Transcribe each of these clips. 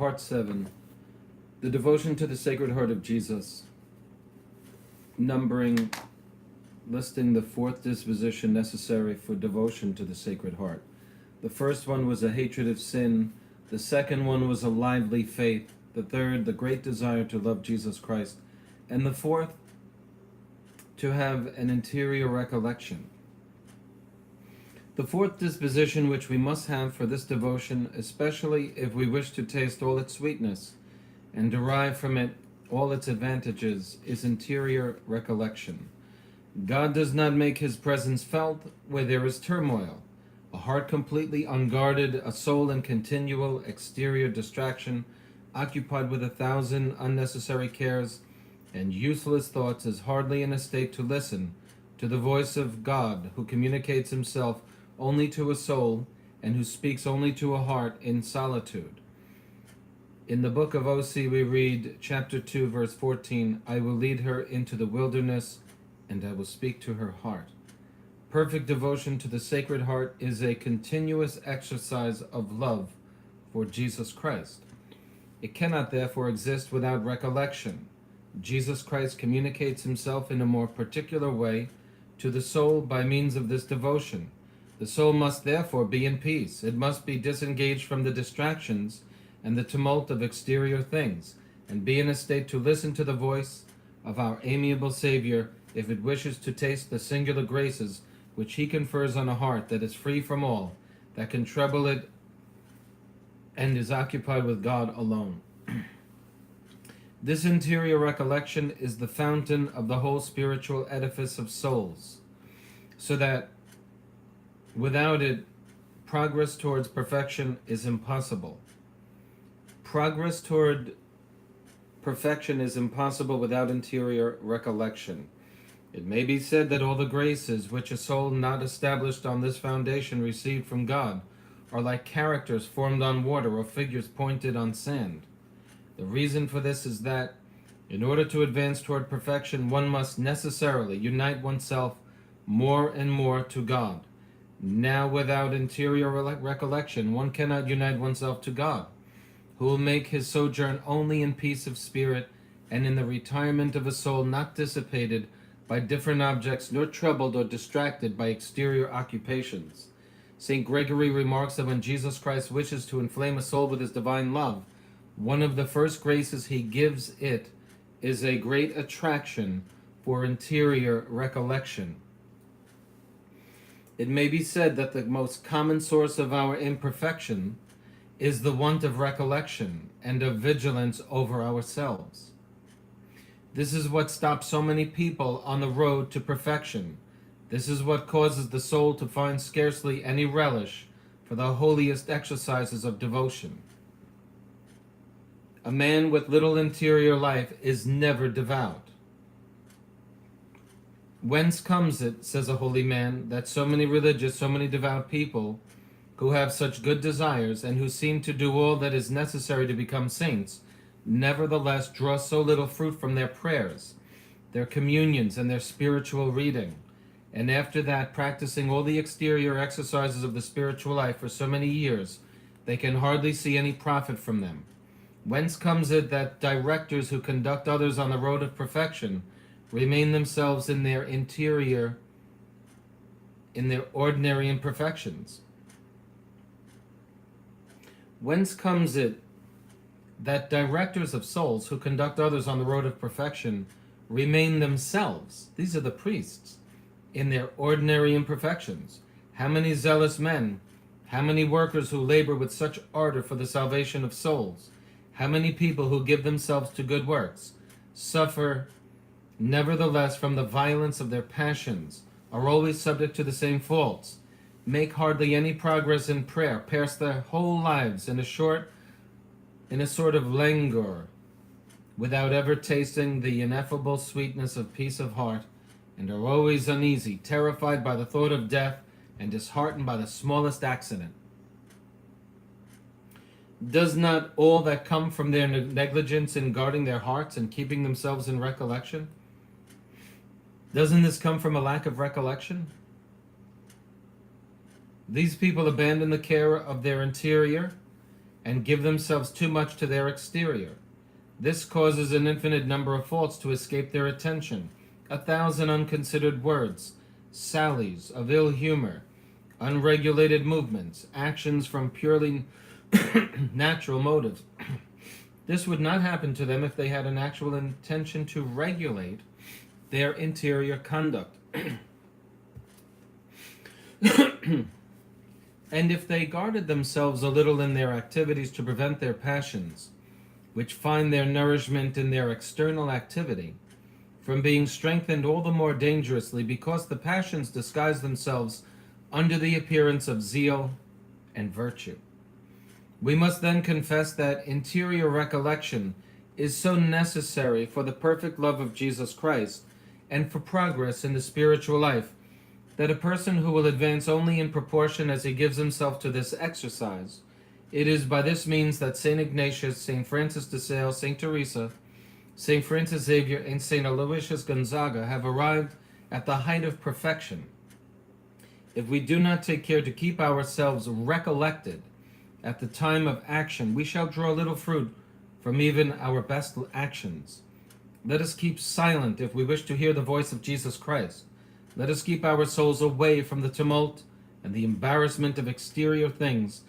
Part 7. The Devotion to the Sacred Heart of Jesus. Listing the fourth disposition necessary for devotion to the Sacred Heart. The first one was a hatred of sin. The second one was a lively faith. The third, the great desire to love Jesus Christ. And the fourth, to have an interior recollection. The fourth disposition which we must have for this devotion, especially if we wish to taste all its sweetness and derive from it all its advantages, is interior recollection. God does not make his presence felt where there is turmoil, a heart completely unguarded, a soul in continual exterior distraction, occupied with 1,000 unnecessary cares and useless thoughts, is hardly in a state to listen to the voice of God, who communicates himself only to a soul and who speaks only to a heart in solitude. In the book of O.C. we read, chapter 2, verse 14, I will lead her into the wilderness and I will speak to her heart. Perfect devotion to the Sacred Heart is a continuous exercise of love for Jesus Christ. It cannot therefore exist without recollection. Jesus Christ communicates himself in a more particular way to the soul by means of this devotion. The soul must therefore be in peace. It must be disengaged from the distractions and the tumult of exterior things, and be in a state to listen to the voice of our amiable Savior if it wishes to taste the singular graces which he confers on a heart that is free from all, that can trouble it, and is occupied with God alone. This interior recollection is the fountain of the whole spiritual edifice of souls, so that without it, progress towards perfection is impossible. Progress toward perfection is impossible without interior recollection. It may be said that all the graces which a soul not established on this foundation received from God are like characters formed on water or figures pointed on sand. The reason for this is that, in order to advance toward perfection, one must necessarily unite oneself more and more to God. Now, without interior recollection, one cannot unite oneself to God, who will make his sojourn only in peace of spirit and in the retirement of a soul not dissipated by different objects, nor troubled or distracted by exterior occupations. St. Gregory remarks that when Jesus Christ wishes to inflame a soul with his divine love, one of the first graces he gives it is a great attraction for interior recollection. It may be said that the most common source of our imperfection is the want of recollection and of vigilance over ourselves. This is what stops so many people on the road to perfection. This is what causes the soul to find scarcely any relish for the holiest exercises of devotion. A man with little interior life is never devout. Whence comes it, says a holy man, that so many religious, so many devout people, who have such good desires and who seem to do all that is necessary to become saints, nevertheless draw so little fruit from their prayers, their communions, and their spiritual reading, and after that, practicing all the exterior exercises of the spiritual life for so many years, they can hardly see any profit from them? Whence comes it that directors who conduct others on the road of perfection remain themselves in their interior, in their ordinary imperfections? Whence comes it that directors of souls who conduct others on the road of perfection remain themselves, these are the priests, in their ordinary imperfections? How many zealous men, how many workers who labor with such ardor for the salvation of souls, how many people who give themselves to good works, suffer nevertheless from the violence of their passions, are always subject to the same faults, make hardly any progress in prayer, pass their whole lives in a sort of languor, without ever tasting the ineffable sweetness of peace of heart, and are always uneasy, terrified by the thought of death, and disheartened by the smallest accident? Does not all that come from their negligence in guarding their hearts and keeping themselves in recollection? Doesn't this come from a lack of recollection? These people abandon the care of their interior and give themselves too much to their exterior. This causes an infinite number of faults to escape their attention, 1,000 unconsidered words, sallies of ill humor, unregulated movements, actions from purely natural motives. This would not happen to them if they had an actual intention to regulate their interior conduct. And if they guarded themselves a little in their activities to prevent their passions, which find their nourishment in their external activity, from being strengthened all the more dangerously because the passions disguise themselves under the appearance of zeal and virtue. We must then confess that interior recollection is so necessary for the perfect love of Jesus Christ and for progress in the spiritual life, that a person who will advance only in proportion as he gives himself to this exercise. It is by this means that St. Ignatius, St. Francis de Sales, St. Teresa, St. Francis Xavier, and St. Aloysius Gonzaga have arrived at the height of perfection. If we do not take care to keep ourselves recollected at the time of action, we shall draw little fruit from even our best actions. Let us keep silent if we wish to hear the voice of Jesus Christ. Let us keep our souls away from the tumult and the embarrassment of exterior things,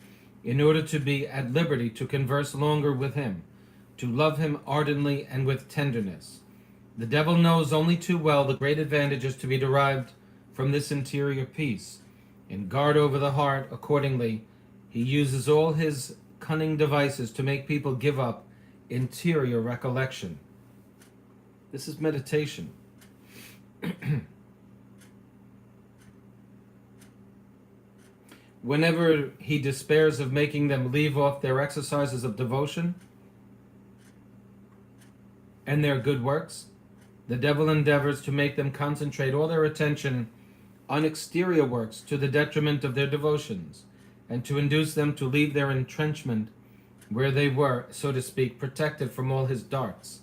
in order to be at liberty to converse longer with him, to love him ardently and with tenderness. The devil knows only too well the great advantages to be derived from this interior peace. In guard over the heart, accordingly, he uses all his cunning devices to make people give up interior recollection. This is meditation. Whenever he despairs of making them leave off their exercises of devotion and their good works, the devil endeavors to make them concentrate all their attention on exterior works to the detriment of their devotions, and to induce them to leave their entrenchment where they were, so to speak, protected from all his darts.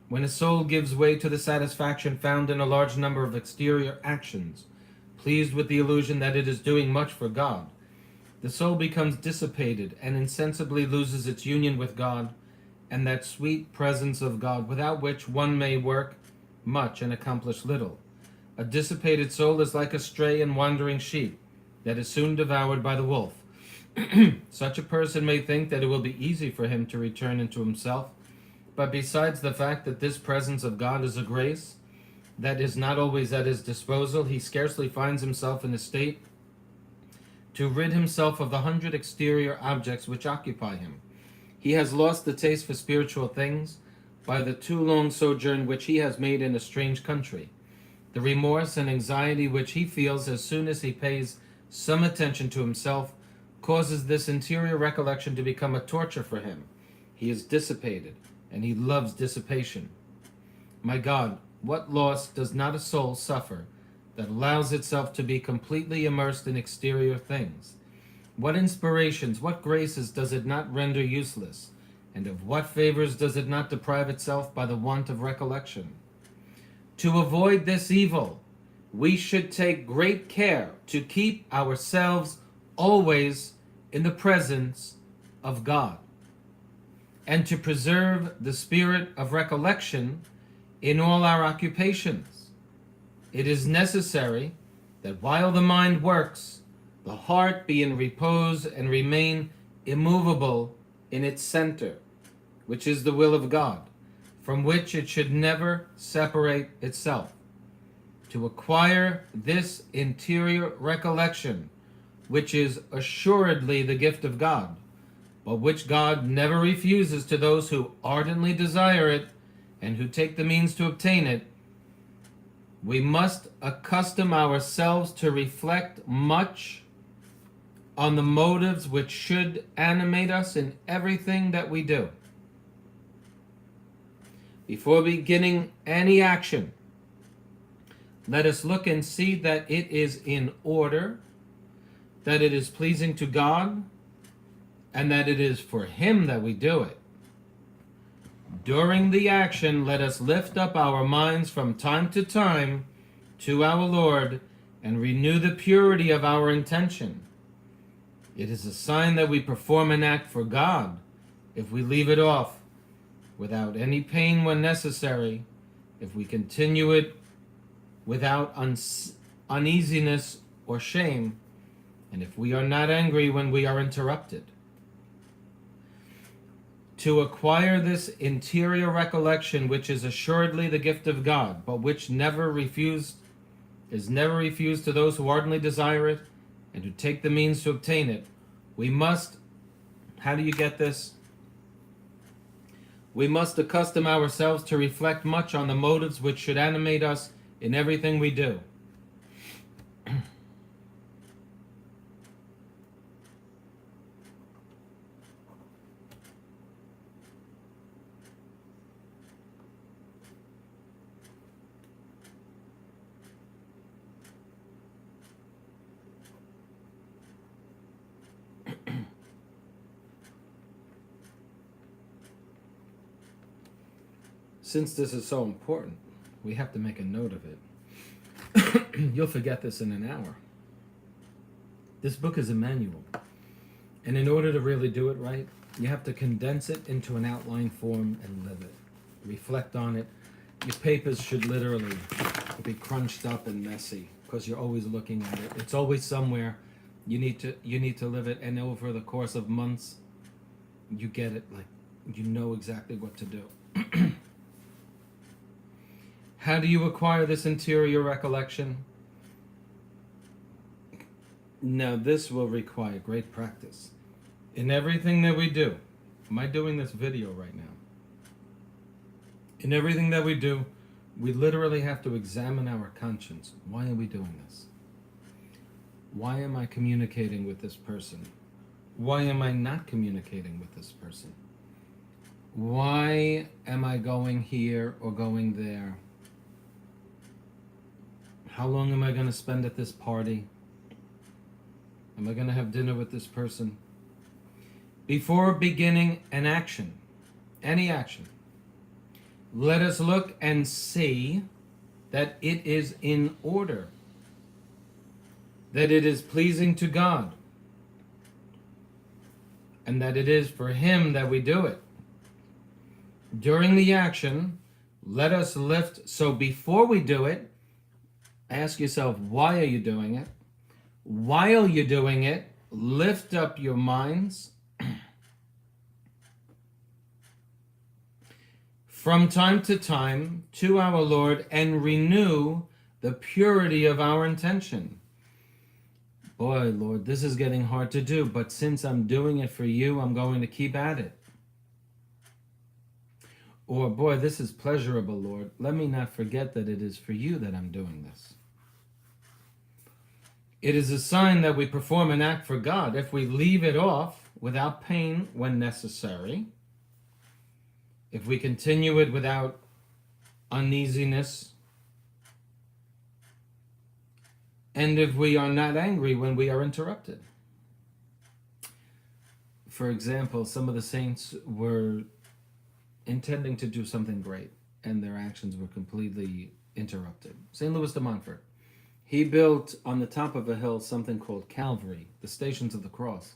When a soul gives way to the satisfaction found in a large number of exterior actions, pleased with the illusion that it is doing much for God, the soul becomes dissipated and insensibly loses its union with God and that sweet presence of God without which one may work much and accomplish little. A dissipated soul is like a stray and wandering sheep that is soon devoured by the wolf. Such a person may think that it will be easy for him to return into himself, but besides the fact that this presence of God is a grace that is not always at his disposal, he scarcely finds himself in a state to rid himself of the 100 exterior objects which occupy him. He has lost the taste for spiritual things by the too long sojourn which he has made in a strange country. The remorse and anxiety which he feels as soon as he pays some attention to himself causes this interior recollection to become a torture for him. He is dissipated, and he loves dissipation. My God, what loss does not a soul suffer that allows itself to be completely immersed in exterior things? What inspirations, what graces does it not render useless? And of what favors does it not deprive itself by the want of recollection? To avoid this evil, we should take great care to keep ourselves always in the presence of God, and to preserve the spirit of recollection in all our occupations. It is necessary that while the mind works, the heart be in repose and remain immovable in its center, which is the will of God, from which it should never separate itself. To acquire this interior recollection, which is assuredly the gift of God, but which God never refuses to those who ardently desire it and who take the means to obtain it, we must accustom ourselves to reflect much on the motives which should animate us in everything that we do. Before beginning any action, let us look and see that it is in order, that it is pleasing to God, and that it is for Him that we do it. During the action, let us lift up our minds from time to time to our Lord and renew the purity of our intention. It is a sign that we perform an act for God if we leave it off without any pain when necessary, if we continue it without uneasiness or shame, and if we are not angry when we are interrupted. To acquire this interior recollection, which is assuredly the gift of God, but which is never refused to those who ardently desire it, and who take the means to obtain it, we must, how do you get this? We must accustom ourselves to reflect much on the motives which should animate us in everything we do. Since this is so important, we have to make a note of it. You'll forget this in an hour. This book is a manual. And in order to really do it right, you have to condense it into an outline form and live it. Reflect on it. Your papers should literally be crunched up and messy because you're always looking at it. It's always somewhere. You need to live it, and over the course of months, you get it, like you know exactly what to do. How do you acquire this interior recollection? Now, this will require great practice. In everything that we do, am I doing this video right now? In everything that we do, we literally have to examine our conscience. Why are we doing this? Why am I communicating with this person? Why am I not communicating with this person? Why am I going here or going there? How long am I going to spend at this party? Am I going to have dinner with this person? Before beginning an action, any action, let us look and see that it is in order, that it is pleasing to God, and that it is for Him that we do it. During the action, let us lift, so before we do it, ask yourself, why are you doing it? While you're doing it, lift up your minds from time to time to our Lord and renew the purity of our intention. Boy, Lord, this is getting hard to do, but since I'm doing it for you, I'm going to keep at it. Or, boy, this is pleasurable, Lord. Let me not forget that it is for you that I'm doing this. It is a sign that we perform an act for God if we leave it off without pain when necessary, if we continue it without uneasiness, and if we are not angry when we are interrupted. For example, some of the saints were intending to do something great, and their actions were completely interrupted. St. Louis de Montfort, he built on the top of a hill something called Calvary, the Stations of the Cross.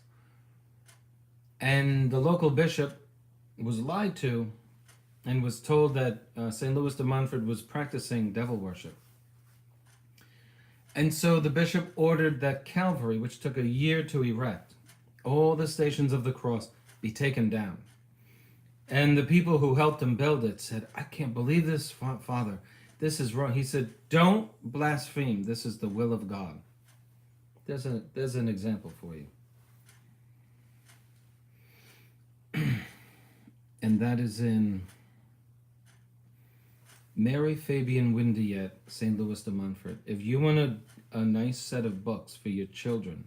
And the local bishop was lied to and was told that St. Louis de Montfort was practicing devil worship. And so the bishop ordered that Calvary, which took a year to erect, all the Stations of the Cross be taken down. And the people who helped him build it said, I can't believe this, Father. This is wrong. He said, don't blaspheme. This is the will of God. There's an example for you. And that is in Mary Fabian Windiette, St. Louis de Montfort. If you want a nice set of books for your children,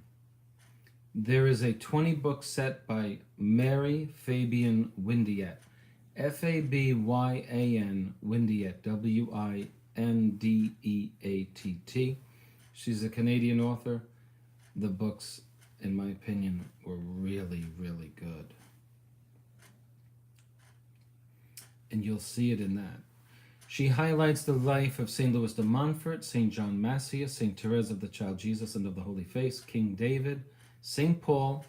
there is a 20-book set by Mary Fabian Windiette. Fabyan Windiette, Windeatt. She's a Canadian author. The books, in my opinion, were really, really good. And you'll see it in that. She highlights the life of St. Louis de Montfort, St. John Massius, St. Therese of the Child Jesus and of the Holy Face, King David, St. Paul,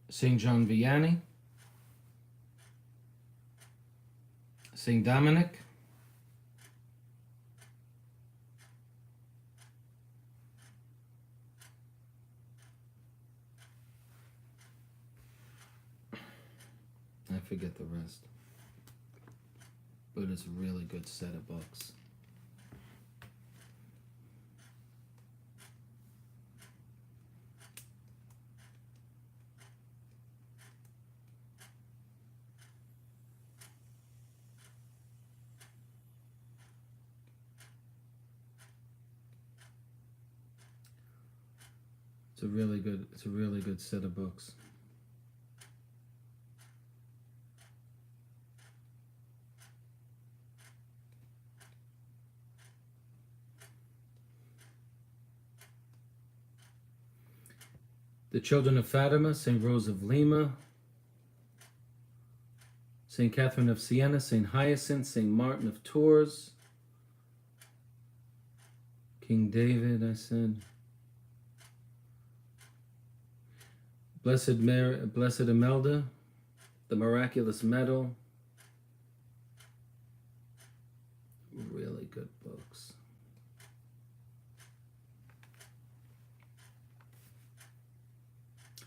St. John Vianney, St. Dominic, I forget the rest, but it's a really good set of books. It's a really good set of books. The Children of Fatima, St. Rose of Lima, St. Catherine of Siena, St. Hyacinth, St. Martin of Tours, King David, I said. Blessed Imelda, the Miraculous Medal. Really good books.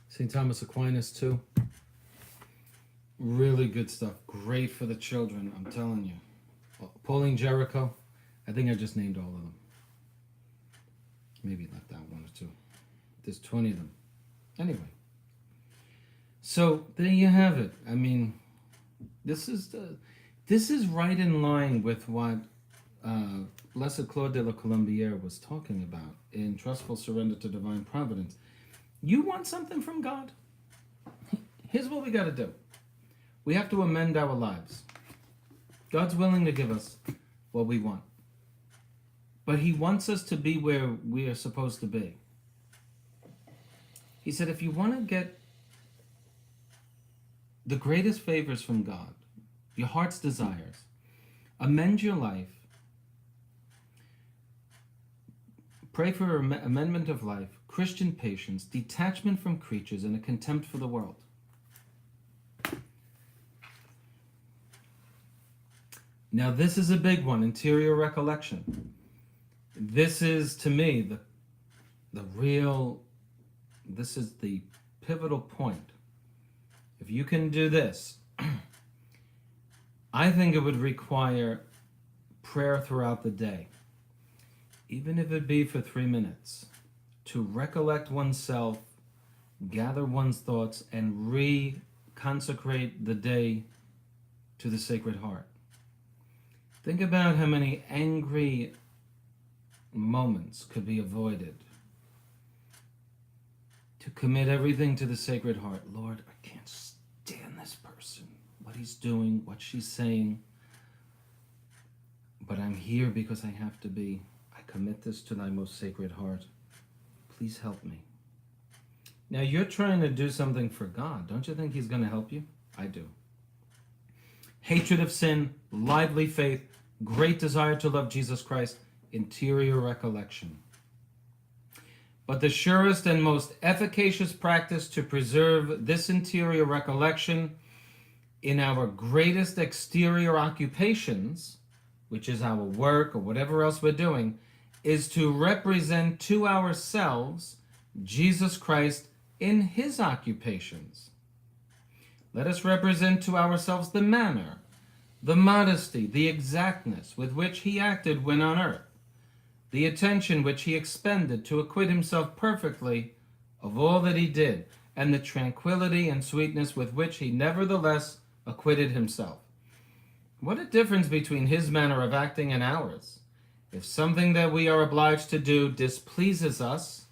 St. Thomas Aquinas too. Really good stuff. Great for the children, I'm telling you. Pauline Jericho. I think I just named all of them. Maybe left out one or two. There's 20 of them. Anyway. So there you have it. I mean, this is right in line with what Blessed Claude de la Colombière was talking about in Trustful Surrender to Divine Providence. You want something from God? Here's what we got to do. We have to amend our lives. God's willing to give us what we want. But he wants us to be where we are supposed to be. He said, if you want to get the greatest favors from God, your heart's desires, amend your life, pray for amendment of life, Christian patience, detachment from creatures, and a contempt for the world. Now this is a big one, interior recollection. This is, to me, this is the pivotal point. If you can do this, I think it would require prayer throughout the day, even if it be for 3 minutes, to recollect oneself, gather one's thoughts, and reconsecrate the day to the Sacred Heart. Think about how many angry moments could be avoided. To commit everything to the Sacred Heart. Lord, I can't stand this person, what he's doing, what she's saying, but I'm here because I have to be. I commit this to thy most sacred heart. Please help me. Now you're trying to do something for God. Don't you think he's going to help you? I do. Hatred of sin, lively faith, great desire to love Jesus Christ, interior recollection. But the surest and most efficacious practice to preserve this interior recollection in our greatest exterior occupations, which is our work or whatever else we're doing, is to represent to ourselves Jesus Christ in his occupations. Let us represent to ourselves the manner, the modesty, the exactness with which he acted when on earth, the attention which he expended to acquit himself perfectly of all that he did, and the tranquility and sweetness with which he nevertheless acquitted himself. What a difference between his manner of acting and ours. If something that we are obliged to do displeases us,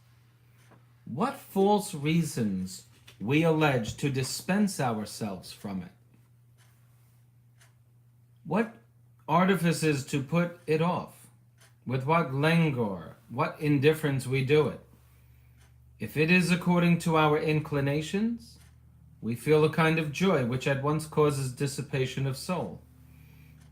what false reasons we allege to dispense ourselves from it? What artifices to put it off? With what languor, what indifference we do it? If it is according to our inclinations, we feel a kind of joy which at once causes dissipation of soul.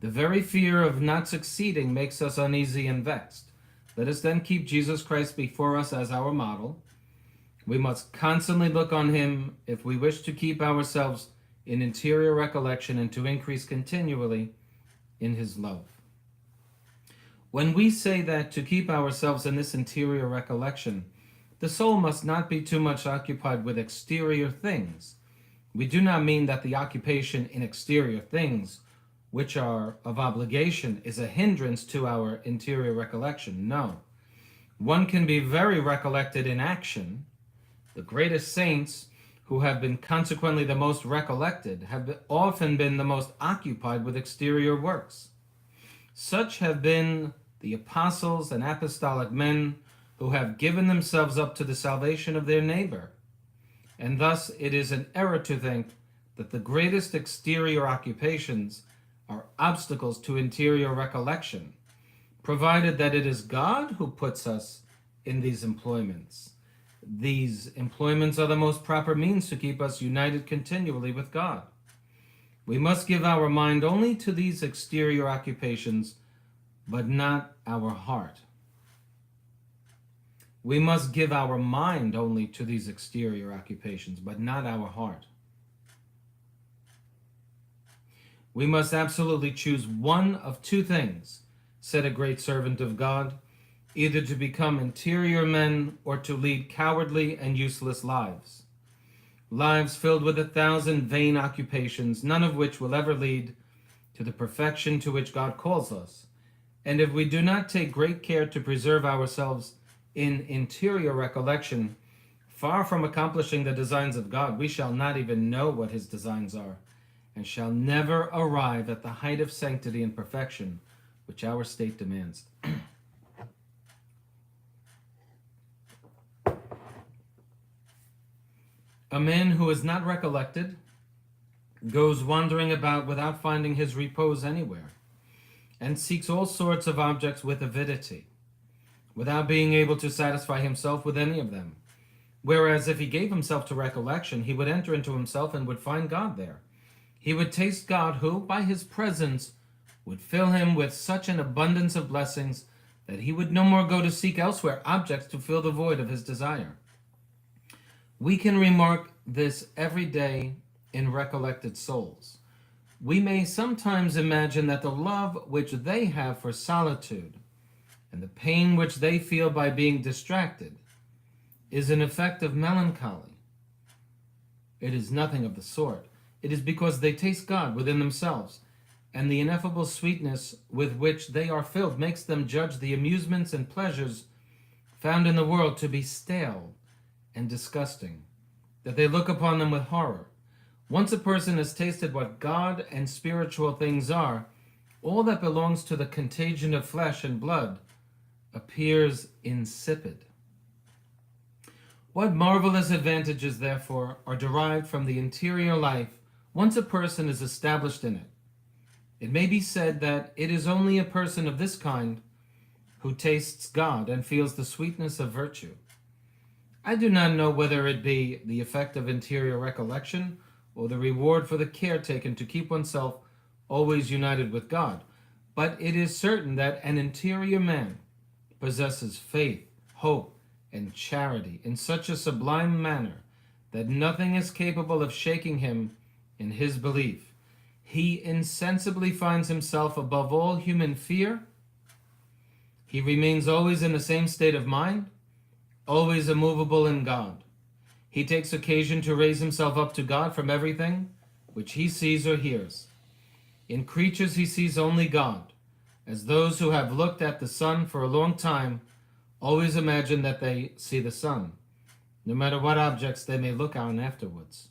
The very fear of not succeeding makes us uneasy and vexed. Let us then keep Jesus Christ before us as our model. We must constantly look on him if we wish to keep ourselves in interior recollection and to increase continually in his love. When we say that to keep ourselves in this interior recollection, the soul must not be too much occupied with exterior things. We do not mean that the occupation in exterior things, which are of obligation, is a hindrance to our interior recollection. No. One can be very recollected in action. The greatest saints, who have been consequently the most recollected, have often been the most occupied with exterior works. Such have been the apostles and apostolic men who have given themselves up to the salvation of their neighbor. And thus it is an error to think that the greatest exterior occupations are obstacles to interior recollection, provided that it is God who puts us in these employments. These employments are the most proper means to keep us united continually with God. We must give our mind only to these exterior occupations, but not our heart. We must give our mind only to these exterior occupations, but not our heart. We must absolutely choose one of two things, said a great servant of God, either to become interior men or to lead cowardly and useless lives. Lives filled with 1,000 vain occupations, none of which will ever lead to the perfection to which God calls us. And if we do not take great care to preserve ourselves in interior recollection, far from accomplishing the designs of God, we shall not even know what his designs are, and shall never arrive at the height of sanctity and perfection which our state demands. A man who is not recollected goes wandering about without finding his repose anywhere, and seeks all sorts of objects with avidity, without being able to satisfy himself with any of them. Whereas if he gave himself to recollection, he would enter into himself and would find God there. He would taste God, who, by his presence, would fill him with such an abundance of blessings that he would no more go to seek elsewhere objects to fill the void of his desire. We can remark this every day in recollected souls. We may sometimes imagine that the love which they have for solitude and the pain which they feel by being distracted is an effect of melancholy. It is nothing of the sort. It is because they taste God within themselves, and the ineffable sweetness with which they are filled makes them judge the amusements and pleasures found in the world to be stale and disgusting, that they look upon them with horror. Once a person has tasted what God and spiritual things are, all that belongs to the contagion of flesh and blood appears insipid. What marvelous advantages, therefore, are derived from the interior life once a person is established in it. It may be said that it is only a person of this kind who tastes God and feels the sweetness of virtue. I do not know whether it be the effect of interior recollection or the reward for the care taken to keep oneself always united with God, but it is certain that an interior man possesses faith, hope, and charity in such a sublime manner that nothing is capable of shaking him in his belief. He insensibly finds himself above all human fear. He remains always in the same state of mind, always immovable in God. He takes occasion to raise himself up to God from everything which he sees or hears. In creatures he sees only God, as those who have looked at the sun for a long time always imagine that they see the sun, no matter what objects they may look on afterwards.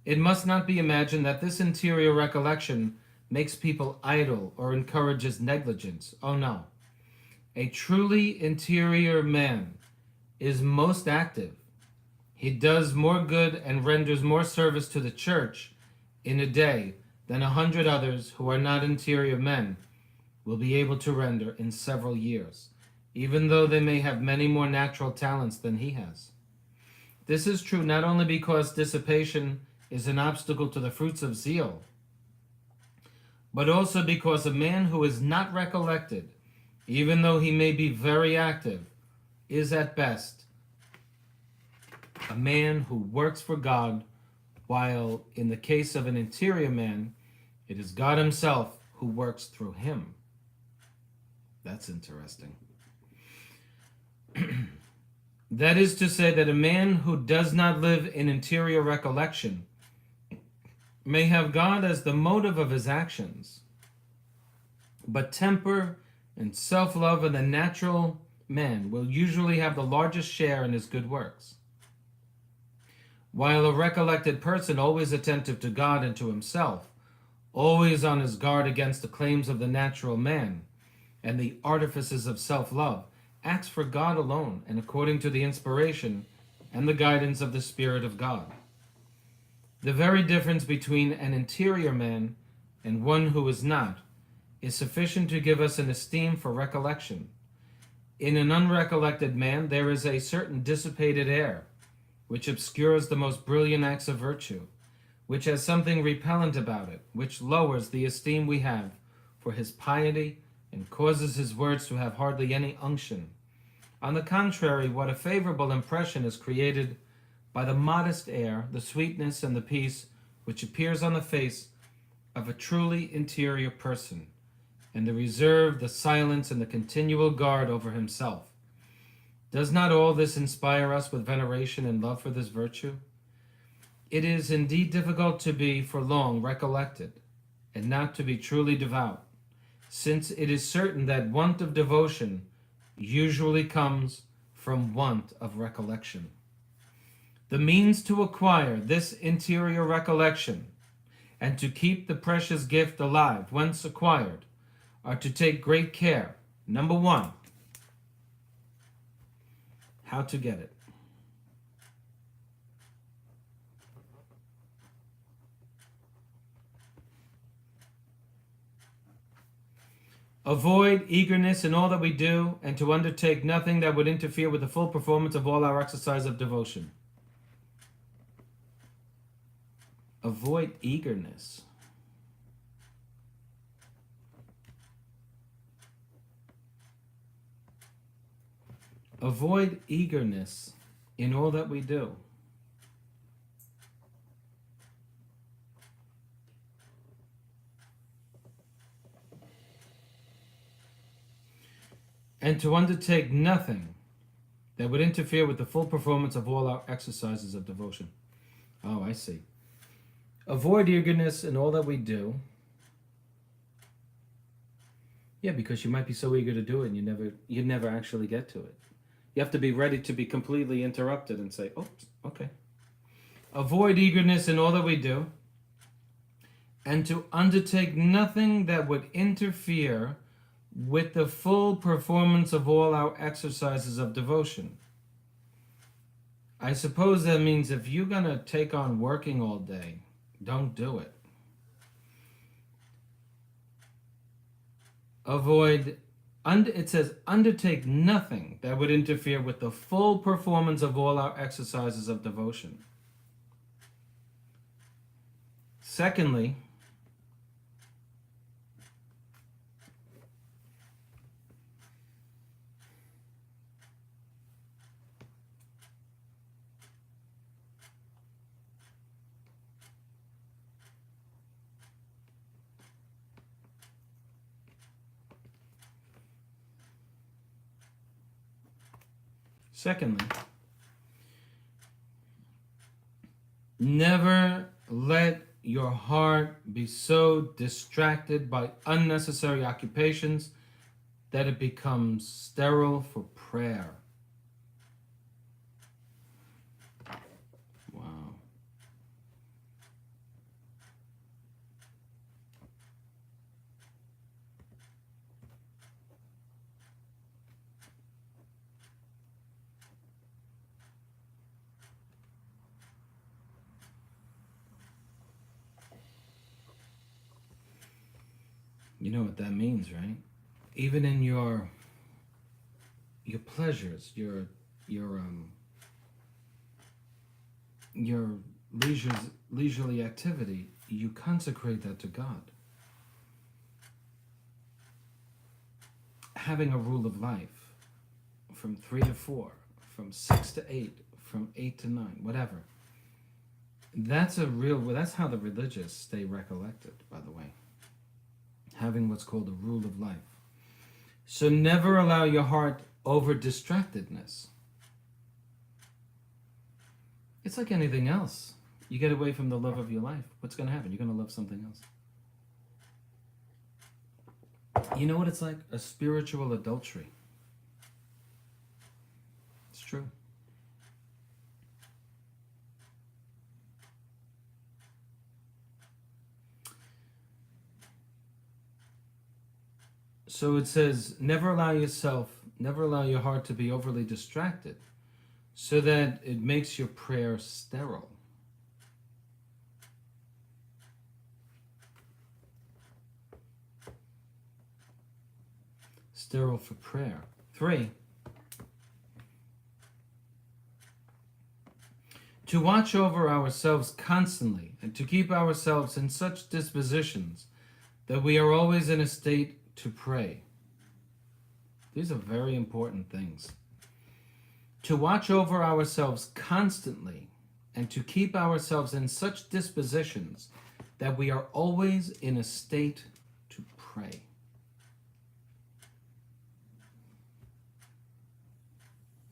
It must not be imagined that this interior recollection makes people idle or encourages negligence. Oh no. A truly interior man is most active. He does more good and renders more service to the church in a day than 100 others who are not interior men will be able to render in several years, even though they may have many more natural talents than he has. This is true not only because dissipation is an obstacle to the fruits of zeal, but also because a man who is not recollected even though he may be very active, is at best a man who works for God, while in the case of an interior man, it is God himself who works through him. That's interesting. That is to say that a man who does not live in interior recollection may have God as the motive of his actions, but temper and self-love in the natural man will usually have the largest share in his good works. While a recollected person, always attentive to God and to himself, always on his guard against the claims of the natural man and the artifices of self-love, acts for God alone and according to the inspiration and the guidance of the Spirit of God. The very difference between an interior man and one who is not is sufficient to give us an esteem for recollection. In an unrecollected man there is a certain dissipated air, which obscures the most brilliant acts of virtue, which has something repellent about it, which lowers the esteem we have for his piety and causes his words to have hardly any unction. On the contrary, what a favorable impression is created by the modest air, the sweetness, and the peace which appears on the face of a truly interior person, and the reserve, the silence, and the continual guard over himself. Does not all this inspire us with veneration and love for this virtue? It is indeed difficult to be for long recollected, and not to be truly devout, since it is certain that want of devotion usually comes from want of recollection. The means to acquire this interior recollection and to keep the precious gift alive once acquired are to take great care. Number one, how to get it. Avoid eagerness in all that we do, and to undertake nothing that would interfere with the full performance of all our exercise of devotion. Avoid eagerness. Avoid eagerness in all that we do. And to undertake nothing that would interfere with the full performance of all our exercises of devotion. Oh, I see. Avoid eagerness in all that we do. Yeah, because you might be so eager to do it and you never actually get to it. You have to be ready to be completely interrupted and say, oops, okay. Avoid eagerness in all that we do, and to undertake nothing that would interfere with the full performance of all our exercises of devotion. I suppose that means if you're going to take on working all day, don't do it. It says, undertake nothing that would interfere with the full performance of all our exercises of devotion. Secondly, never let your heart be so distracted by unnecessary occupations that it becomes sterile for prayer. Wow. You know what that means, right? Even in your pleasures, your leisurely activity, you consecrate that to God. having a rule of life from 3 to 4, from 6 to 8, from 8 to 9, whatever. That's how the religious stay recollected, by the way. Having what's called a rule of life. So never allow your heart over distractedness. It's like anything else. You get away from the love of your life, what's going to happen? You're going to love something else. You know what it's like? A spiritual adultery. It's true. So it says, never allow your heart to be overly distracted so that it makes your prayer sterile. Sterile for prayer. 3, to watch over ourselves constantly and to keep ourselves in such dispositions that we are always in a state to pray. These are very important things. To watch over ourselves constantly and to keep ourselves in such dispositions that we are always in a state to pray.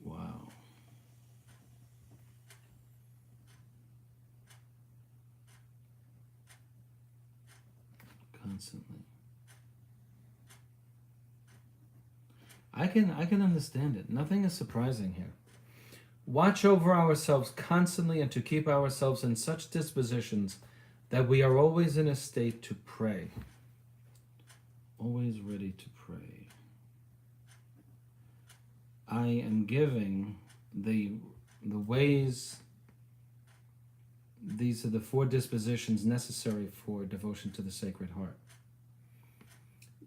Wow. Constantly. I can understand it. Nothing is surprising here. Watch over ourselves constantly and to keep ourselves in such dispositions that we are always in a state to pray. Always ready to pray. I am giving the ways. These are the 4 dispositions necessary for devotion to the Sacred Heart.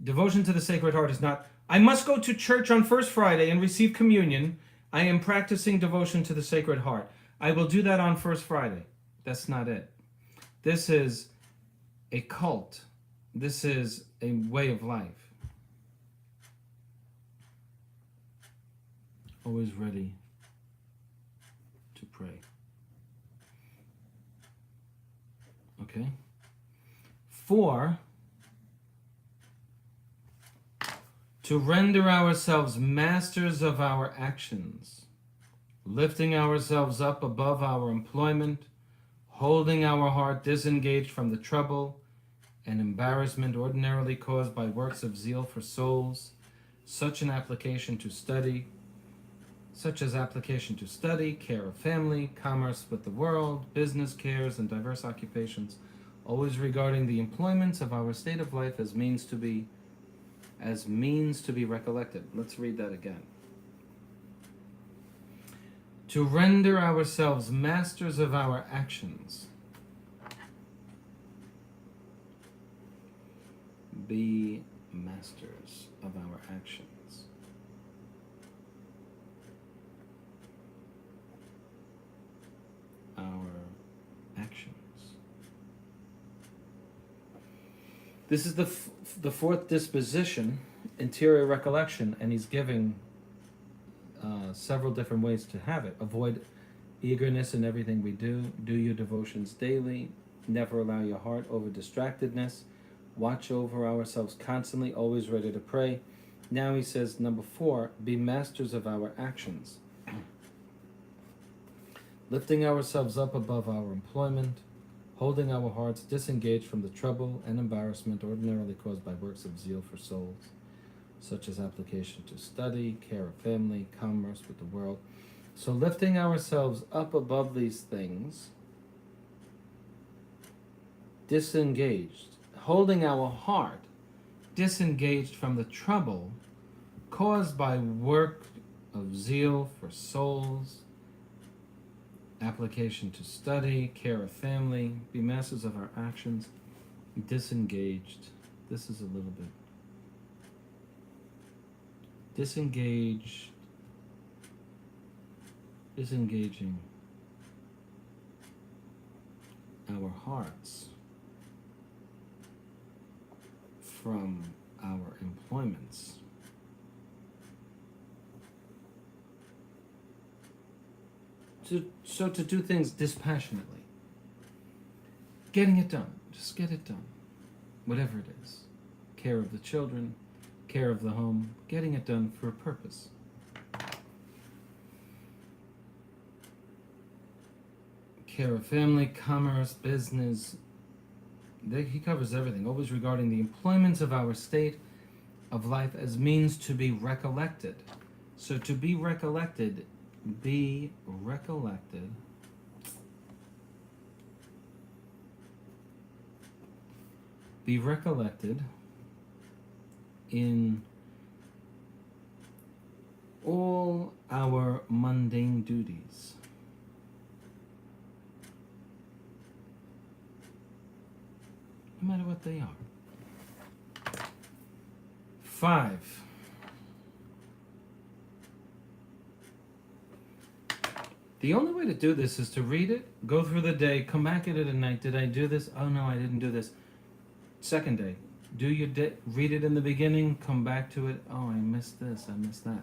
Devotion to the Sacred Heart is not, I must go to church on First Friday and receive communion. I am practicing devotion to the Sacred Heart. I will do that on First Friday. That's not it. This is a cult. This is a way of life. Always ready to pray. Okay? 4, to render ourselves masters of our actions, lifting ourselves up above our employment, holding our heart disengaged from the trouble and embarrassment ordinarily caused by works of zeal for souls, such as application to study, care of family, commerce with the world, business cares, and diverse occupations, always regarding the employments of our state of life as means to be recollected. Let's read that again. To render ourselves masters of our actions. Be masters of our actions. Our actions. This is the 4th disposition, interior recollection, and he's giving several different ways to have it. Avoid eagerness in everything we do. Do your devotions daily. Never allow your heart over distractedness. Watch over ourselves constantly, always ready to pray. Now he says, number 4, be masters of our actions. Lifting ourselves up above our employment, holding our hearts disengaged from the trouble and embarrassment ordinarily caused by works of zeal for souls, such as application to study, care of family, commerce with the world. So lifting ourselves up above these things, disengaged, holding our heart disengaged from the trouble caused by work of zeal for souls, application to study, care of family, be masters of our actions, disengaged. This is a little bit disengaging our hearts from our employments. to do things dispassionately. Getting it done. Just get it done. Whatever it is. Care of the children, care of the home, getting it done for a purpose. Care of family, commerce, business. He covers everything, always regarding the employments of our state of life as means to be recollected. So to be recollected, be recollected. Be recollected in all our mundane duties. No matter what they are. 5. The only way to do this is to read it, go through the day, come back at it at night. Did I do this? Oh no, I didn't do this. Second day, do your read it in the beginning, come back to it. Oh, I missed this, I missed that.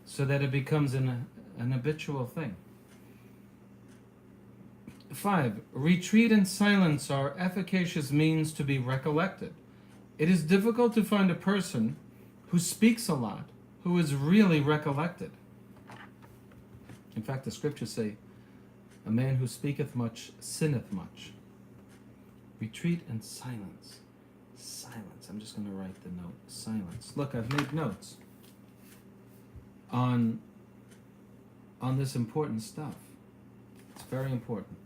So that it becomes an habitual thing. 5. Retreat and silence are efficacious means to be recollected. It is difficult to find a person who speaks a lot, who is really recollected. In fact, the scriptures say, a man who speaketh much sinneth much. Retreat and silence. Silence. I'm just going to write the note. Silence. Look, I've made notes on this important stuff. It's very important.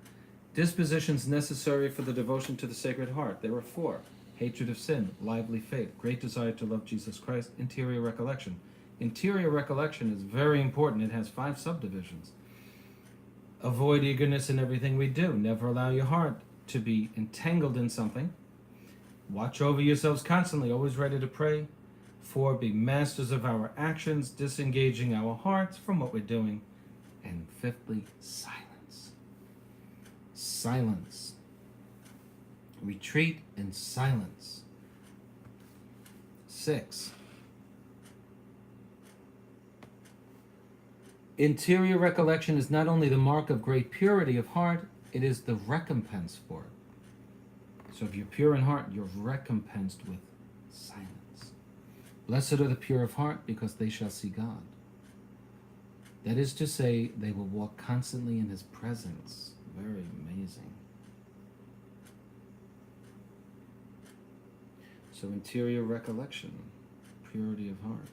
Dispositions necessary for the devotion to the Sacred Heart. There are 4. Hatred of sin, lively faith, great desire to love Jesus Christ, interior recollection. Interior recollection is very important. It has 5 subdivisions. Avoid eagerness in everything we do. Never allow your heart to be entangled in something. Watch over yourselves constantly, always ready to pray. 4, be masters of our actions, disengaging our hearts from what we're doing. And 5thly, silence. Silence. Retreat and silence. 6. Interior recollection is not only the mark of great purity of heart, it is the recompense for it. So if you're pure in heart, you're recompensed with silence. Blessed are the pure of heart, because they shall see God. That is to say, they will walk constantly in His presence. Very amazing. So interior recollection, purity of heart.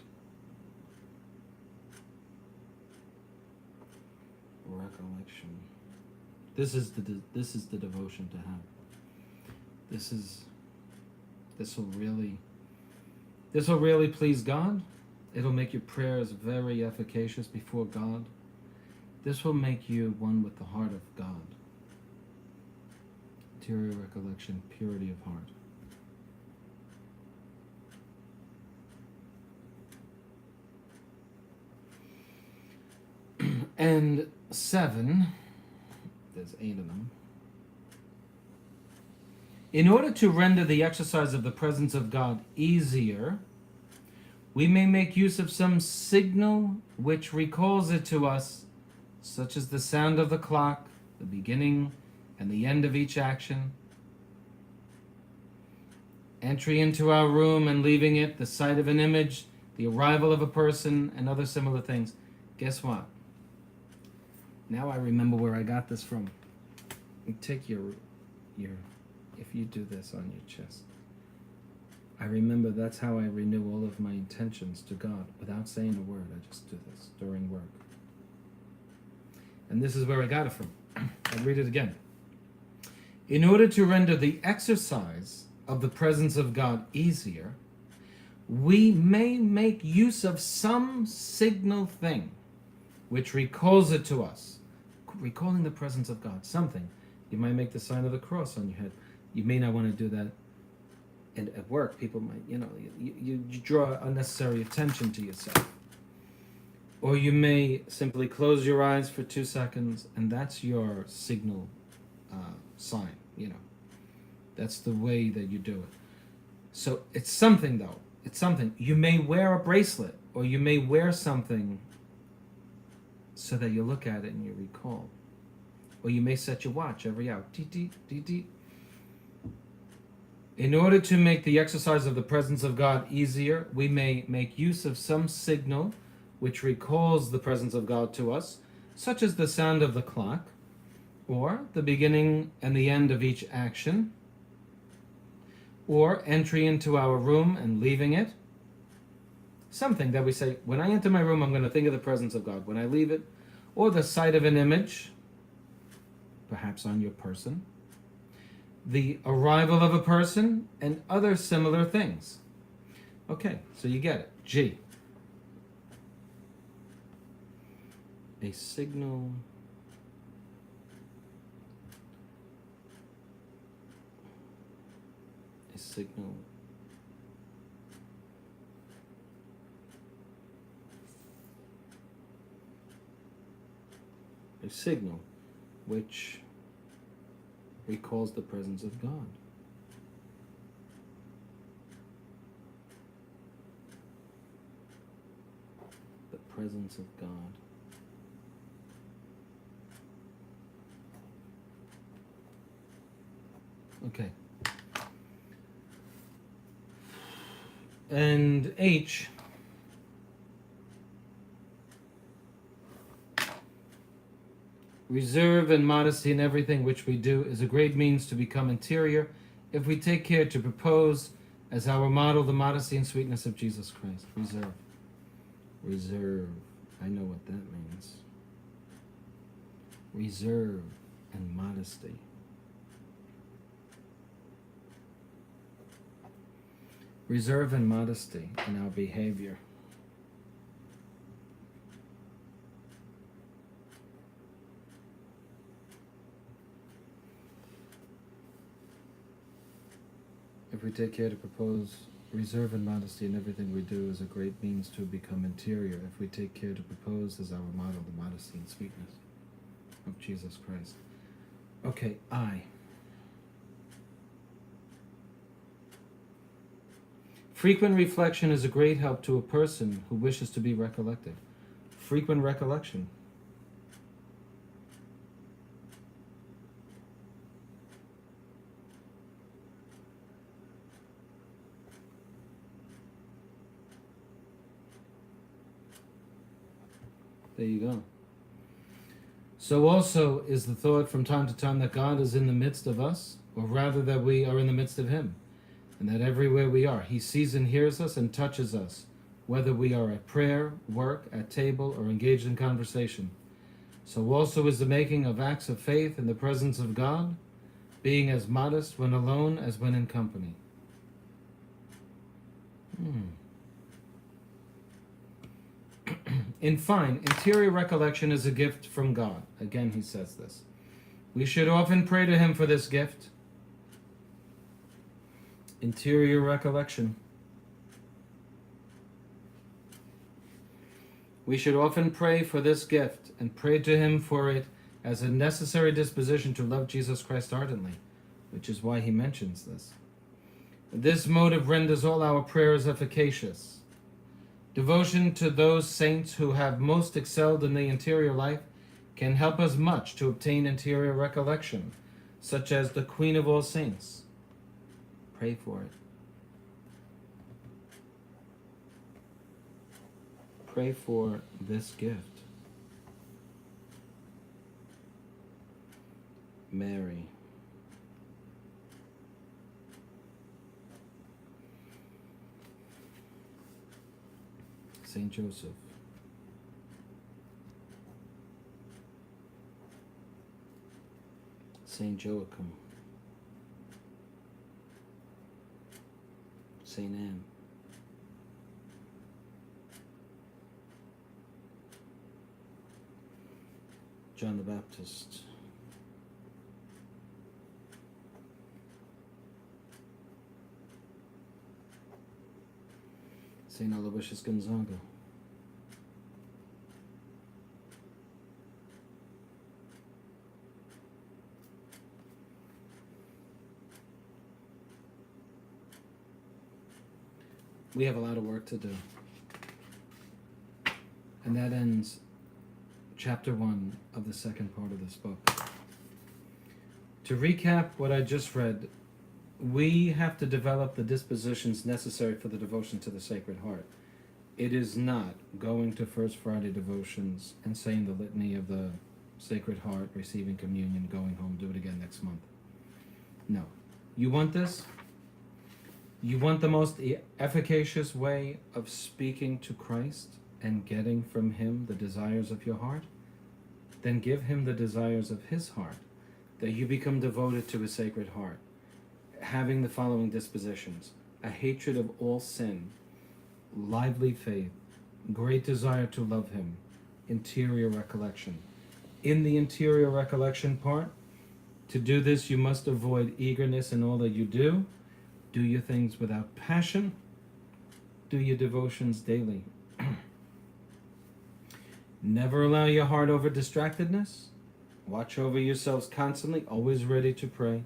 Recollection. This is the devotion to have. This will really please God. It'll make your prayers very efficacious before God. This will make you one with the heart of God. Interior recollection, purity of heart. And 7, there's 8 of them. In order to render the exercise of the presence of God easier, we may make use of some signal which recalls it to us, such as the sound of the clock, the beginning and the end of each action, entry into our room and leaving it, the sight of an image, the arrival of a person, and other similar things. Guess what? Now I remember where I got this from. You take your if you do this on your chest. I remember that's how I renew all of my intentions to God without saying a word. I just do this during work. And this is where I got it from. I'll read it again. In order to render the exercise of the presence of God easier, we may make use of some signal thing which recalls it to us. Recalling the presence of God. Something. You might make the sign of the cross on your head. You may not want to do that. And at work, people might, you draw unnecessary attention to yourself. Or you may simply close your eyes for 2 seconds, and that's your signal sign, That's the way that you do it. So it's something, though. It's something. You may wear a bracelet, or you may wear something so that you look at it and you recall. Or you may set your watch every hour. Deet, deet, deet, deet. In order to make the exercise of the presence of God easier, we may make use of some signal which recalls the presence of God to us, such as the sound of the clock, or the beginning and the end of each action, or entry into our room and leaving it. Something that we say, when I enter my room, I'm going to think of the presence of God. When I leave it, or the sight of an image, perhaps on your person, the arrival of a person, and other similar things. Okay, so you get it. G. A signal. A signal. A signal which recalls the presence of God. The presence of God. Okay. And H. Reserve and modesty in everything which we do is a great means to become interior if we take care to propose as our model the modesty and sweetness of Jesus Christ. Reserve. Reserve. I know what that means. Reserve and modesty. Reserve and modesty in our behavior. If we take care to propose reserve and modesty in everything we do is a great means to become interior. If we take care to propose as our model the modesty and sweetness of Jesus Christ. Okay, I. Frequent reflection is a great help to a person who wishes to be recollected. Frequent recollection. There you go. So also is the thought from time to time that God is in the midst of us, or rather that we are in the midst of Him, and that everywhere we are, He sees and hears us and touches us, whether we are at prayer, work, at table, or engaged in conversation. So also is the making of acts of faith in the presence of God, being as modest when alone as when in company. In fine, interior recollection is a gift from God. Again, he says this. We should often pray to Him for this gift. Interior recollection. We should often pray for this gift and pray to Him for it as a necessary disposition to love Jesus Christ ardently, which is why he mentions this. This motive renders all our prayers efficacious. Devotion to those saints who have most excelled in the interior life can help us much to obtain interior recollection, such as the Queen of all Saints. Pray for it. Pray for this gift. Mary. Saint Joseph. Saint Joachim. Saint Anne. John the Baptist. Saint Aloysius Gonzaga. We have a lot of work to do. And that ends chapter 1 of the second part of this book. To recap what I just read, we have to develop the dispositions necessary for the devotion to the Sacred Heart. It is not going to First Friday devotions and saying the litany of the Sacred Heart, receiving communion, going home, do it again next month. No. You want this? You want the most efficacious way of speaking to Christ and getting from Him the desires of your heart? Then give Him the desires of His heart, that you become devoted to His Sacred Heart, having the following dispositions: a hatred of all sin, lively faith, great desire to love Him, interior recollection. In the interior recollection part, to do this you must avoid eagerness in all that you do. Do your things without passion. Do your devotions daily. Never allow your heart over distractedness. Watch over yourselves constantly, always ready to pray.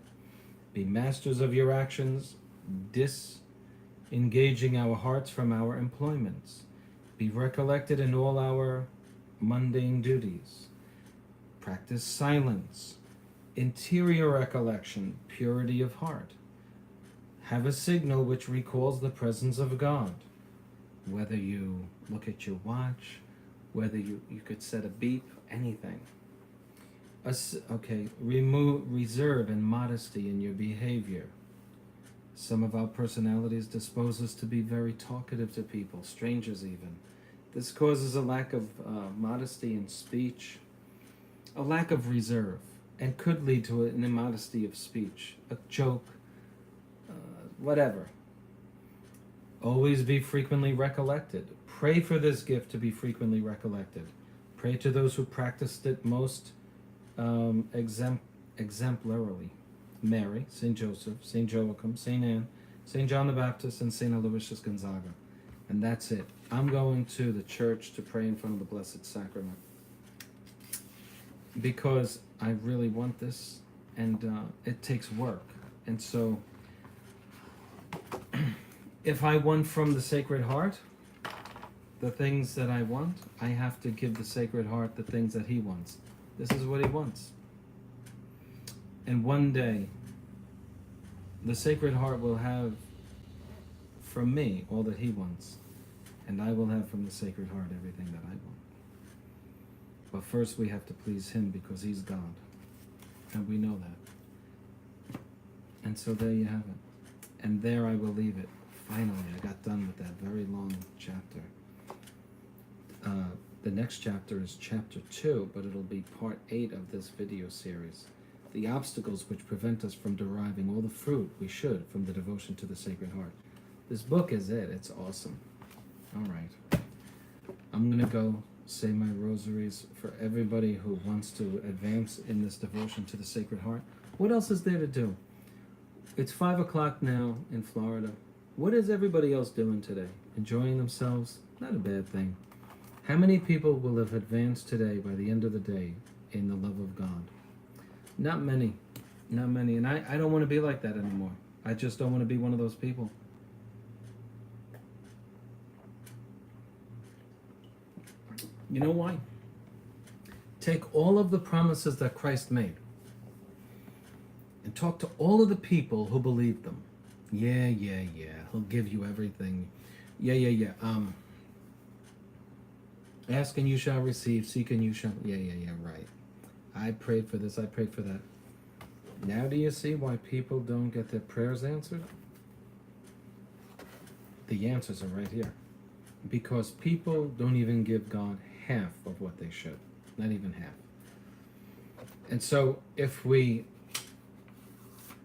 Be masters of your actions, disengaging our hearts from our employments. Be recollected in all our mundane duties. Practice silence, interior recollection, purity of heart. Have a signal which recalls the presence of God. Whether you look at your watch, whether you could set a beep, anything. Remove reserve and modesty in your behavior. Some of our personalities dispose us to be very talkative to people, strangers even. This causes a lack of modesty in speech, a lack of reserve, and could lead to an immodesty of speech, a joke, whatever. Always be frequently recollected. Pray for this gift to be frequently recollected. Pray to those who practiced it most exemplarily: Mary, St. Joseph, St. Joachim, St. Anne, St. John the Baptist, and St. Aloysius Gonzaga. And that's it. I'm going to the church to pray in front of the Blessed Sacrament, because I really want this, and it takes work. And so, if I want from the Sacred Heart the things that I want, I have to give the Sacred Heart the things that He wants. This is what He wants. And one day, the Sacred Heart will have from me all that He wants, and I will have from the Sacred Heart everything that I want. But first we have to please Him, because He's God, and we know that. And so there you have it. And there I will leave it. Finally, I got done with that very long chapter. The next chapter is chapter 2, but it'll be part 8 of this video series. The obstacles which prevent us from deriving all the fruit we should from the devotion to the Sacred Heart. This book is it. It's awesome. All right. I'm going to go say my rosaries for everybody who wants to advance in this devotion to the Sacred Heart. What else is there to do? It's 5 o'clock now in Florida. What is everybody else doing today? Enjoying themselves? Not a bad thing. How many people will have advanced today by the end of the day in the love of God? Not many. Not many. And I don't want to be like that anymore. I just don't want to be one of those people. You know why? Take all of the promises that Christ made and talk to all of the people who believed them. Yeah. He'll give you everything. Yeah. Ask and you shall receive. Seek and you shall... Yeah, right. I prayed for this. I prayed for that. Now do you see why people don't get their prayers answered? The answers are right here. Because people don't even give God half of what they should. Not even half. And so if we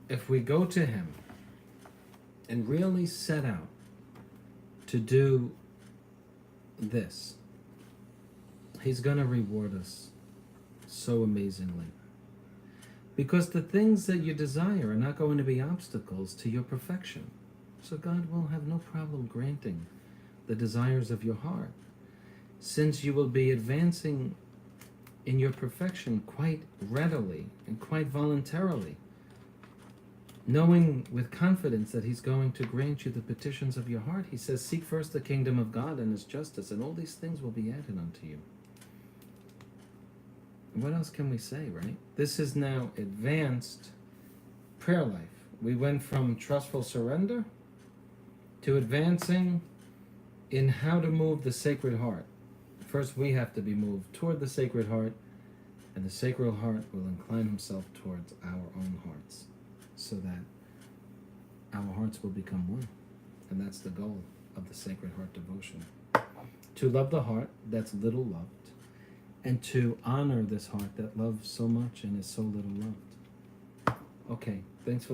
go to Him and really set out to do this, He's going to reward us so amazingly. Because the things that you desire are not going to be obstacles to your perfection. So God will have no problem granting the desires of your heart, since you will be advancing in your perfection quite readily and quite voluntarily, knowing with confidence that He's going to grant you the petitions of your heart. He says, seek first the kingdom of God and His justice, and all these things will be added unto you. what else can we say, right? This is now advanced prayer life. We went from trustful surrender to advancing in how to move the Sacred Heart. First, we have to be moved toward the Sacred Heart, and the Sacred Heart will incline himself towards our own hearts, so that our hearts will become one. And that's the goal of the Sacred Heart devotion. To love the heart that's little loved, and to honor this heart that loves so much and is so little loved. Okay, thanks for